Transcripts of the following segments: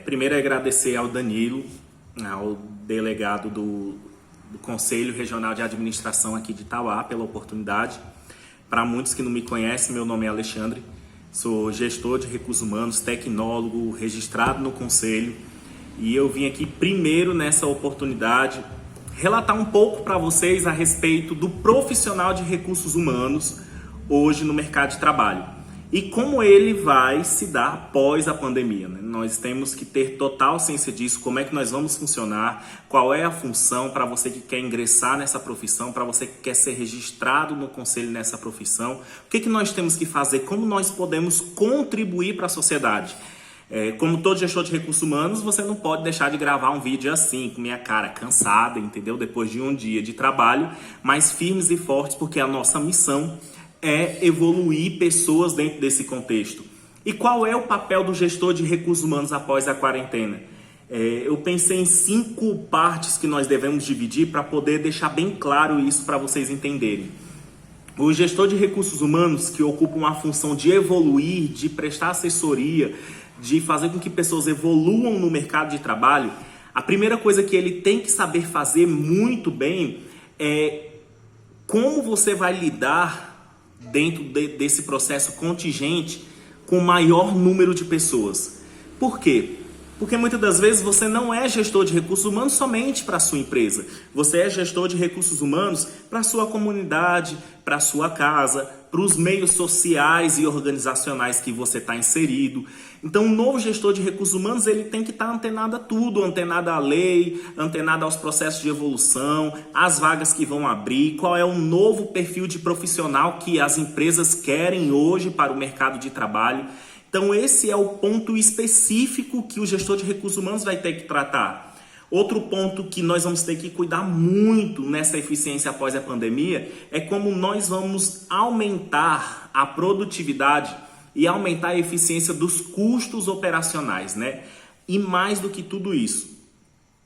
Primeiro é agradecer ao Danilo, ao delegado do Conselho Regional de Administração aqui de Itauá, pela oportunidade. Para muitos que não me conhecem, meu nome é Alexandre, sou gestor de recursos humanos, tecnólogo, registrado no Conselho, e eu vim aqui primeiro nessa oportunidade relatar um pouco para vocês a respeito do profissional de recursos humanos hoje no mercado de trabalho. E como ele vai se dar após a pandemia, né? Nós temos que ter total ciência disso, como é que nós vamos funcionar, qual é a função para você que quer ingressar nessa profissão, para você que quer ser registrado no conselho nessa profissão, o que nós temos que fazer, como nós podemos contribuir para a sociedade. Como todo gestor de recursos humanos, você não pode deixar de gravar um vídeo assim, com minha cara cansada, entendeu? Depois de um dia de trabalho, mas firmes e fortes, porque a nossa missão é evoluir pessoas dentro desse contexto. E qual é o papel do gestor de recursos humanos após a quarentena? Eu pensei em 5 partes que nós devemos dividir para poder deixar bem claro isso para vocês entenderem. O gestor de recursos humanos, que ocupa uma função de evoluir, de prestar assessoria, de fazer com que pessoas evoluam no mercado de trabalho, a primeira coisa que ele tem que saber fazer muito bem é como você vai lidar dentro desse processo contingente com o maior número de pessoas. Por quê? Porque muitas das vezes você não é gestor de recursos humanos somente para a sua empresa. Você é gestor de recursos humanos para a sua comunidade, para a sua casa, para os meios sociais e organizacionais que você está inserido. Então, um novo gestor de recursos humanos ele tem que estar antenado a tudo, antenado à lei, antenado aos processos de evolução, às vagas que vão abrir, qual é o novo perfil de profissional que as empresas querem hoje para o mercado de trabalho. Então, esse é o ponto específico que o gestor de recursos humanos vai ter que tratar. Outro ponto que nós vamos ter que cuidar muito nessa eficiência após a pandemia é como nós vamos aumentar a produtividade e aumentar a eficiência dos custos operacionais, né? E mais do que tudo isso,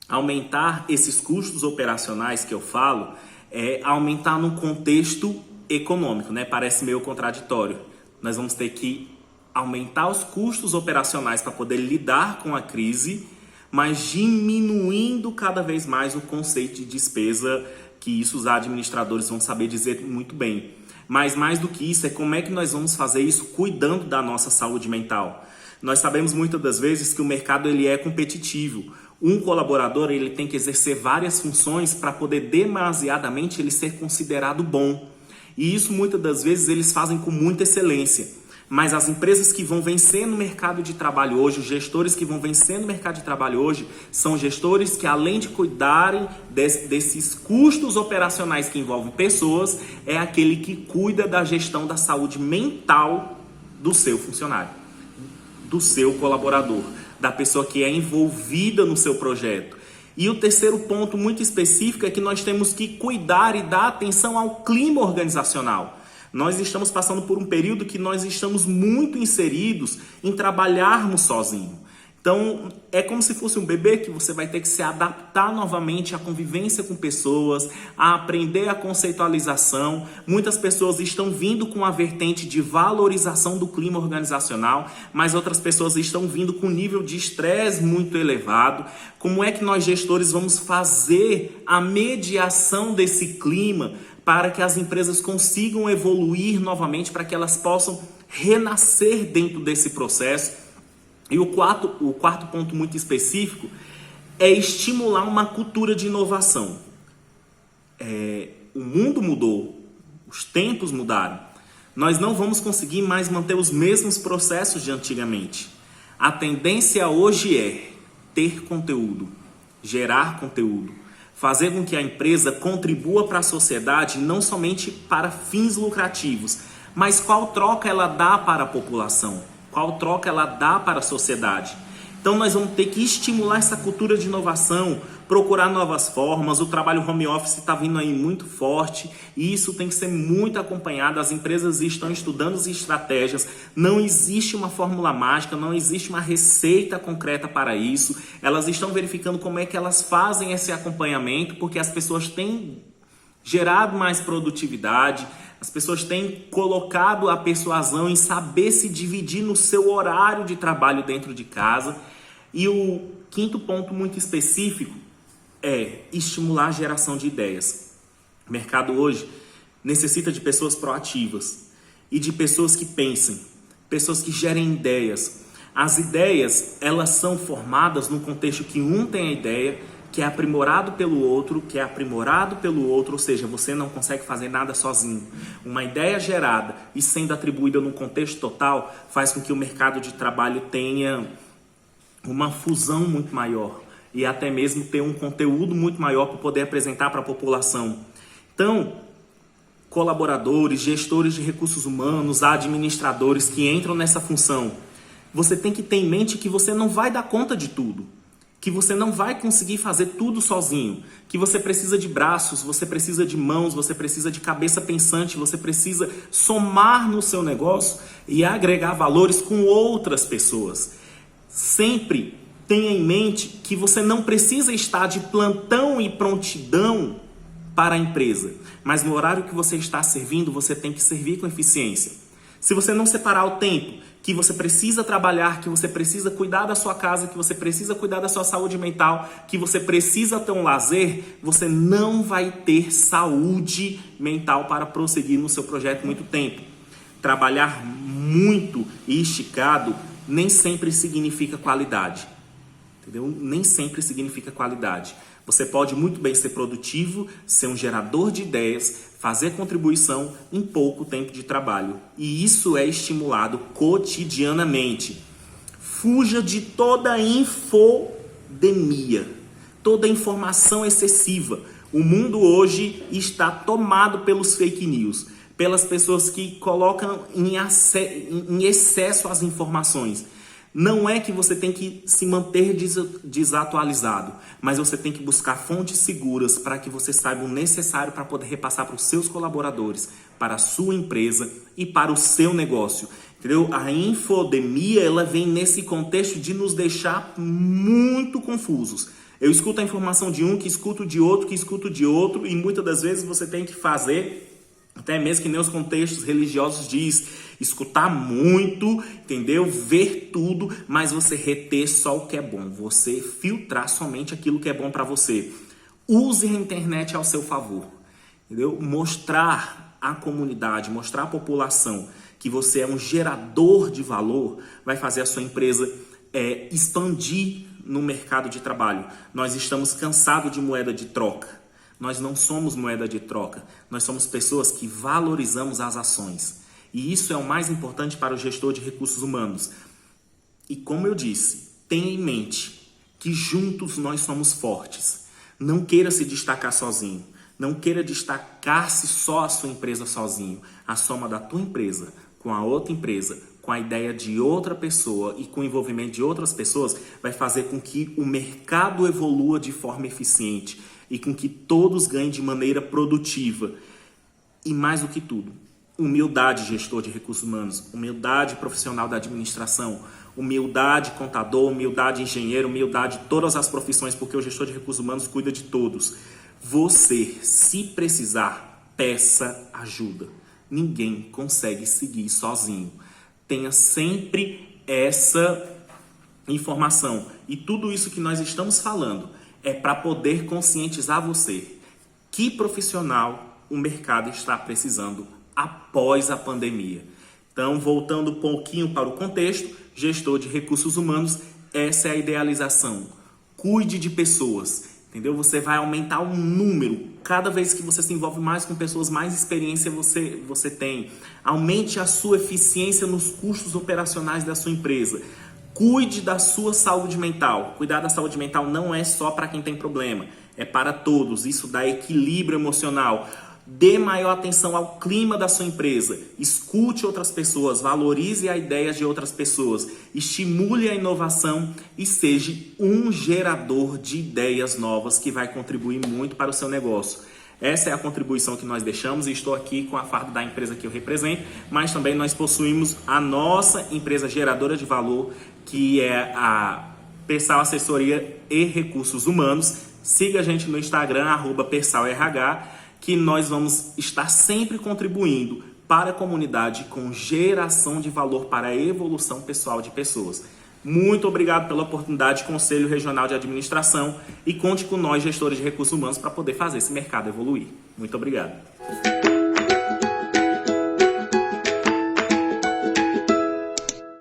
aumentar esses custos operacionais que eu falo é aumentar no contexto econômico, né? Parece meio contraditório. Nós vamos ter que aumentar os custos operacionais para poder lidar com a crise, mas diminuindo cada vez mais o conceito de despesa, que isso os administradores vão saber dizer muito bem. Mas mais do que isso, é como é que nós vamos fazer isso cuidando da nossa saúde mental. Nós sabemos muitas das vezes que o mercado ele é competitivo. Um colaborador ele tem que exercer várias funções para poder demasiadamente ele ser considerado bom. E isso muitas das vezes eles fazem com muita excelência. Mas as empresas que vão vencer no mercado de trabalho hoje, os gestores que vão vencer no mercado de trabalho hoje, são gestores que além de cuidarem desses custos operacionais que envolvem pessoas, é aquele que cuida da gestão da saúde mental do seu funcionário, do seu colaborador, da pessoa que é envolvida no seu projeto. E o terceiro ponto muito específico é que nós temos que cuidar e dar atenção ao clima organizacional. Nós estamos passando por um período que nós estamos muito inseridos em trabalharmos sozinhos. Então, é como se fosse um bebê que você vai ter que se adaptar novamente à convivência com pessoas, a aprender a conceitualização. Muitas pessoas estão vindo com a vertente de valorização do clima organizacional, mas outras pessoas estão vindo com um nível de estresse muito elevado. Como é que nós, gestores, vamos fazer a mediação desse clima para que as empresas consigam evoluir novamente, para que elas possam renascer dentro desse processo? E o quarto ponto muito específico é estimular uma cultura de inovação. O mundo mudou, os tempos mudaram. Nós não vamos conseguir mais manter os mesmos processos de antigamente. A tendência hoje é ter conteúdo, gerar conteúdo, fazer com que a empresa contribua para a sociedade não somente para fins lucrativos, mas qual troca ela dá para a população, qual troca ela dá para a sociedade. Então nós vamos ter que estimular essa cultura de inovação, procurar novas formas. O trabalho home office está vindo aí muito forte e isso tem que ser muito acompanhado. As empresas estão estudando as estratégias, não existe uma fórmula mágica, não existe uma receita concreta para isso. Elas estão verificando como é que elas fazem esse acompanhamento, porque as pessoas têm gerado mais produtividade, as pessoas têm colocado a persuasão em saber se dividir no seu horário de trabalho dentro de casa. E o quinto ponto muito específico é estimular a geração de ideias. O mercado hoje necessita de pessoas proativas e de pessoas que pensem, pessoas que gerem ideias. As ideias, elas são formadas no contexto que um tem a ideia, que é aprimorado pelo outro, que é aprimorado pelo outro, ou seja, você não consegue fazer nada sozinho. Uma ideia gerada e sendo atribuída no contexto total faz com que o mercado de trabalho tenha uma fusão muito maior e até mesmo ter um conteúdo muito maior para poder apresentar para a população. Então, colaboradores, gestores de recursos humanos, administradores que entram nessa função, você tem que ter em mente que você não vai dar conta de tudo, que você não vai conseguir fazer tudo sozinho, que você precisa de braços, você precisa de mãos, você precisa de cabeça pensante, você precisa somar no seu negócio e agregar valores com outras pessoas. Sempre tenha em mente que você não precisa estar de plantão e prontidão para a empresa, mas no horário que você está servindo, você tem que servir com eficiência. Se você não separar o tempo que você precisa trabalhar, que você precisa cuidar da sua casa, que você precisa cuidar da sua saúde mental, que você precisa ter um lazer, você não vai ter saúde mental para prosseguir no seu projeto muito tempo. Trabalhar muito e esticado nem sempre significa qualidade, entendeu? Nem sempre significa qualidade. Você pode muito bem ser produtivo, ser um gerador de ideias, fazer contribuição em pouco tempo de trabalho. E isso é estimulado cotidianamente. Fuja de toda infodemia, toda informação excessiva. O mundo hoje está tomado pelos fake news, pelas pessoas que colocam em excesso as informações. Não é que você tem que se manter desatualizado, mas você tem que buscar fontes seguras para que você saiba o necessário para poder repassar para os seus colaboradores, para a sua empresa e para o seu negócio. Entendeu? A infodemia, ela vem nesse contexto de nos deixar muito confusos. Eu escuto a informação de um, que escuto de outro, que escuto de outro, e muitas das vezes você tem que fazer, até mesmo que nem os contextos religiosos diz, escutar muito, entendeu? Ver tudo, mas você reter só o que é bom. Você filtrar somente aquilo que é bom para você. Use a internet ao seu favor, entendeu? Mostrar à comunidade, mostrar à população que você é um gerador de valor, vai fazer a sua empresa expandir no mercado de trabalho. Nós estamos cansados de moeda de troca. Nós não somos moeda de troca, nós somos pessoas que valorizamos as ações. E isso é o mais importante para o gestor de recursos humanos. E como eu disse, tenha em mente que juntos nós somos fortes. Não queira se destacar sozinho, não queira destacar-se só a sua empresa sozinho. A soma da tua empresa com a outra empresa, com a ideia de outra pessoa e com o envolvimento de outras pessoas vai fazer com que o mercado evolua de forma eficiente e com que todos ganhem de maneira produtiva. E mais do que tudo, humildade, gestor de recursos humanos, humildade profissional da administração, humildade contador, humildade engenheiro, humildade todas as profissões, porque o gestor de recursos humanos cuida de todos. Você, se precisar, peça ajuda. Ninguém consegue seguir sozinho. Tenha sempre essa informação. E tudo isso que nós estamos falando é para poder conscientizar você que profissional o mercado está precisando após a pandemia. Então, voltando um pouquinho para o contexto, gestor de recursos humanos, essa é a idealização. Cuide de pessoas, entendeu? Você vai aumentar o número. Cada vez que você se envolve mais com pessoas, mais experiência você tem. Aumente a sua eficiência nos custos operacionais da sua empresa. Cuide da sua saúde mental. Cuidar da saúde mental não é só para quem tem problema, é para todos. Isso dá equilíbrio emocional. Dê maior atenção ao clima da sua empresa. Escute outras pessoas, valorize as ideias de outras pessoas, estimule a inovação e seja um gerador de ideias novas que vai contribuir muito para o seu negócio. Essa é a contribuição que nós deixamos e estou aqui com a farda da empresa que eu represento, mas também nós possuímos a nossa empresa geradora de valor, que é a Persal Assessoria e Recursos Humanos. Siga a gente no Instagram, @PersalRH, que nós vamos estar sempre contribuindo para a comunidade com geração de valor para a evolução pessoal de pessoas. Muito obrigado pela oportunidade, Conselho Regional de Administração, e conte com nós, gestores de recursos humanos, para poder fazer esse mercado evoluir. Muito obrigado.